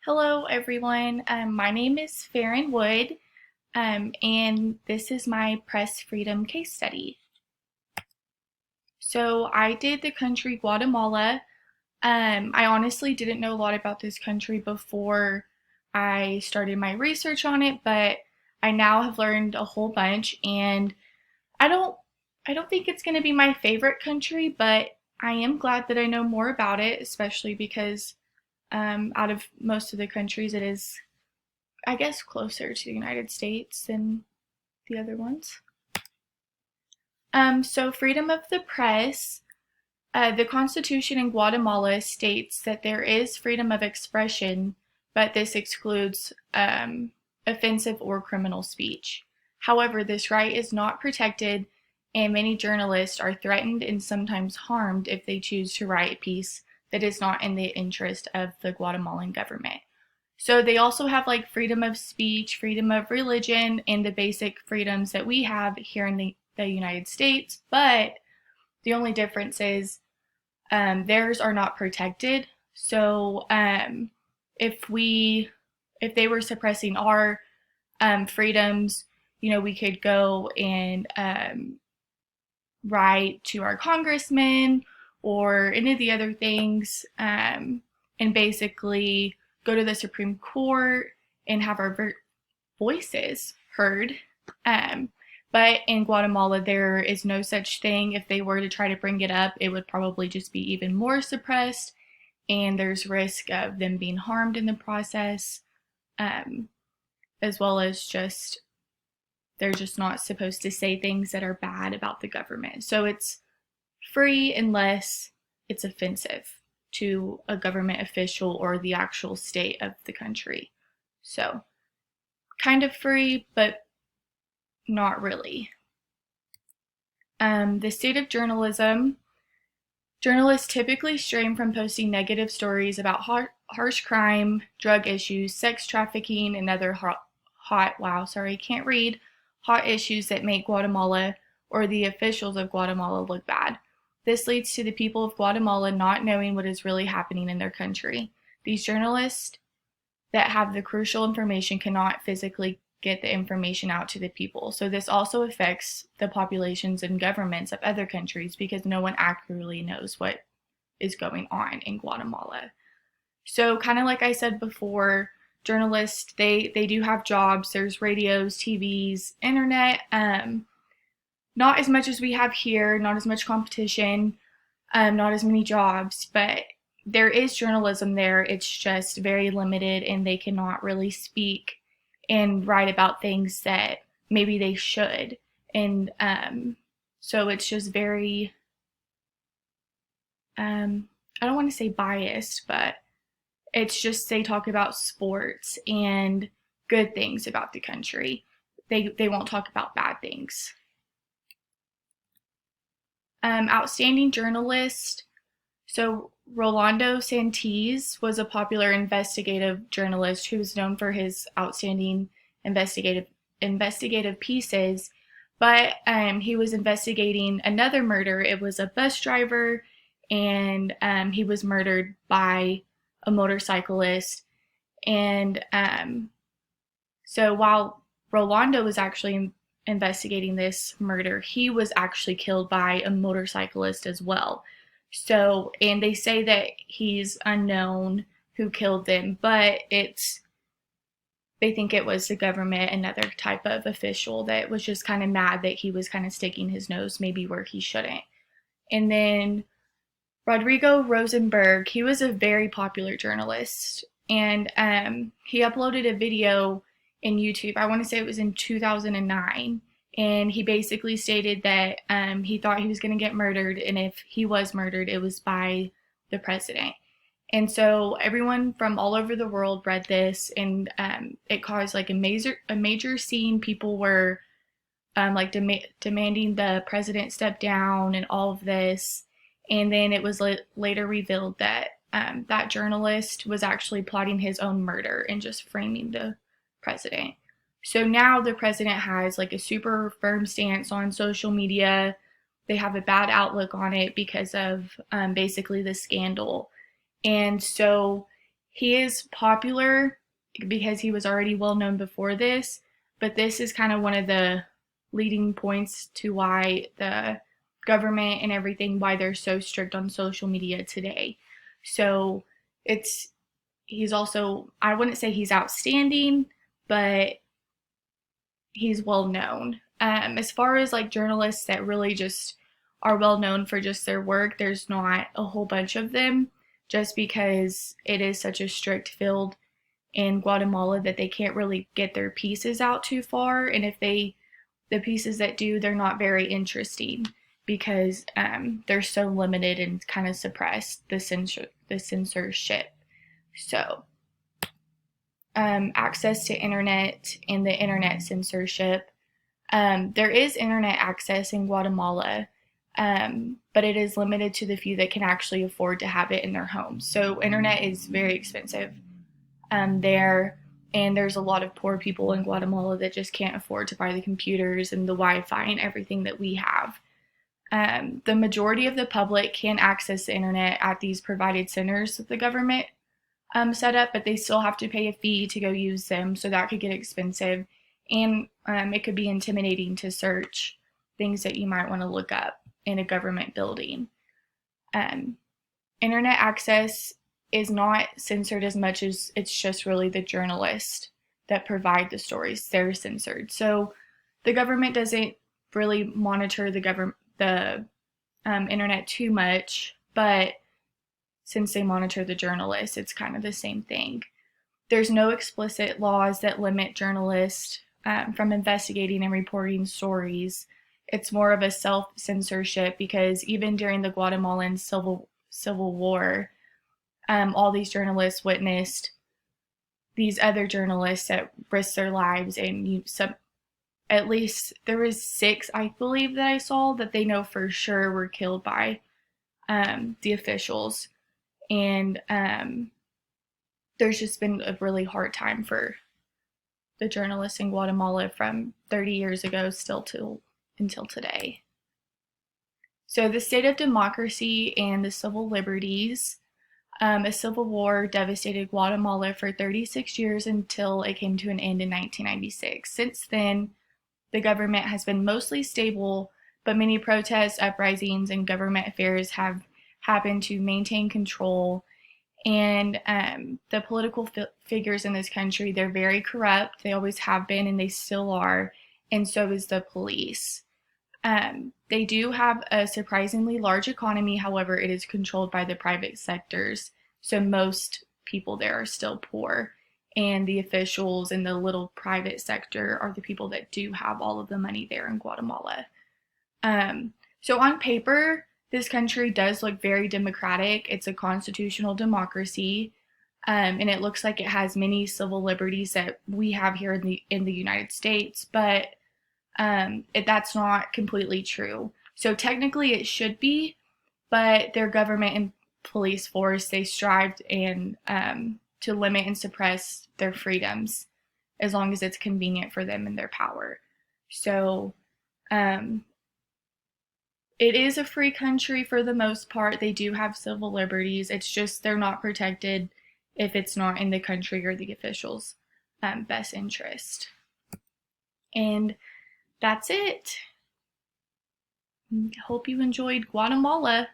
Hello everyone, my name is Farron Wood, and this is my press freedom case study. So I did the country Guatemala. I honestly didn't know a lot about this country before I started my research on it, but I now have learned a whole bunch, and I don't I don't think it's going to be my favorite country, but I am glad that I know more about it, especially because out of most of the countries, it is, I guess, closer to the United States than the other ones. So freedom of the press. The Constitution in Guatemala states that there is freedom of expression, but this excludes offensive or criminal speech. However, this right is not protected, and many journalists are threatened and sometimes harmed if they choose to write a piece that is not in the interest of the Guatemalan government. So they also have like freedom of speech, freedom of religion, and the basic freedoms that we have here in the United States, but the only difference is theirs are not protected. So if they were suppressing our freedoms, we could go and write to our congressman or any of the other things, and basically go to the Supreme Court and have our voices heard. But in Guatemala, there is no such thing. If they were to try to bring it up, it would probably just be even more suppressed, and there's risk of them being harmed in the process, as well as just they're just not supposed to say things that are bad about the government. So it's free unless it's offensive to a government official or the actual state of the country. So kind of free, but not really. The state of journalism. Journalists typically strain from posting negative stories about harsh crime, drug issues, sex trafficking, and other hot issues that make Guatemala or the officials of Guatemala look bad. This leads to the people of Guatemala not knowing what is really happening in their country. These journalists that have the crucial information cannot physically get the information out to the people. So this also affects the populations and governments of other countries because no one accurately knows what is going on in Guatemala. So kind of like I said before, journalists, they do have jobs. There's radios, TVs, internet, not as much as we have here, not as much competition, not as many jobs, but there is journalism there. It's just very limited, and they cannot really speak and write about things that maybe they should. And so it's just very, I don't want to say biased, but it's just they talk about sports and good things about the country. They won't talk about bad things. Outstanding journalist. So Rolando Santiz was a popular investigative journalist who was known for his outstanding investigative pieces, but he was investigating another murder. It was a bus driver, and he was murdered by a motorcyclist. And so while Rolando was actually investigating this murder, he was actually killed by a motorcyclist as well. So, and they say that he's unknown who killed them, but they think it was the government, another type of official that was just kind of mad that he was kind of sticking his nose maybe where he shouldn't. And then Rodrigo Rosenberg, he was a very popular journalist, and he uploaded a video in YouTube. I want to say it was in 2009. And he basically stated that he thought he was going to get murdered, and if he was murdered, it was by the president. And so everyone from all over the world read this, and it caused like a major scene. People were like demanding the president step down and all of this. And then it was later revealed that that journalist was actually plotting his own murder and just framing the president. So now the president has like a super firm stance on social media. They have a bad outlook on it because of basically the scandal. And so He is popular because he was already well known before this, but this is kind of one of the leading points to why the government and everything, why they're so strict on social media today. So it's he's also, I wouldn't say he's outstanding, but he's well known. As far as like journalists that really just are well known for just their work, there's not a whole bunch of them, just because it is such a strict field in Guatemala that they can't really get their pieces out too far. And if the pieces that do, they're not very interesting because they're so limited and kind of suppressed, the censorship. So access to internet and the internet censorship. There is internet access in Guatemala, but it is limited to the few that can actually afford to have it in their homes. So internet is very expensive there, and there's a lot of poor people in Guatemala that just can't afford to buy the computers and the Wi-Fi and everything that we have. The majority of the public can access the internet at these provided centers that the government set up, but they still have to pay a fee to go use them, so that could get expensive, and it could be intimidating to search things that you might want to look up in a government building. Internet access is not censored as much as it's just really the journalists that provide the stories. They're censored. So the government doesn't really monitor the internet too much, but since they monitor the journalists, it's kind of the same thing. There's no explicit laws that limit journalists from investigating and reporting stories. It's more of a self-censorship because even during the Guatemalan Civil War, all these journalists witnessed these other journalists that risked their lives, and at least there was 6, I believe, that I saw that they know for sure were killed by the officials. And there's just been a really hard time for the journalists in Guatemala from 30 years ago until today. So the state of democracy and the civil liberties. A civil war devastated Guatemala for 36 years until it came to an end in 1996. Since then, the government has been mostly stable, but many protests, uprisings, and government affairs have happened to maintain control. And the political figures in this country, they're very corrupt. They always have been, and they still are, and so is the police. They do have a surprisingly large economy, however, it is controlled by the private sectors, so most people there are still poor, and the officials in the little private sector are the people that do have all of the money there in Guatemala. So on paper, this country does look very democratic. It's a constitutional democracy, and it looks like it has many civil liberties that we have here in the United States, but that's not completely true. So technically it should be, but their government and police force, they strived to limit and suppress their freedoms as long as it's convenient for them and their power. So it is a free country for the most part. They do have civil liberties. It's just they're not protected if it's not in the country or the officials' best interest. And that's it. Hope you enjoyed Guatemala.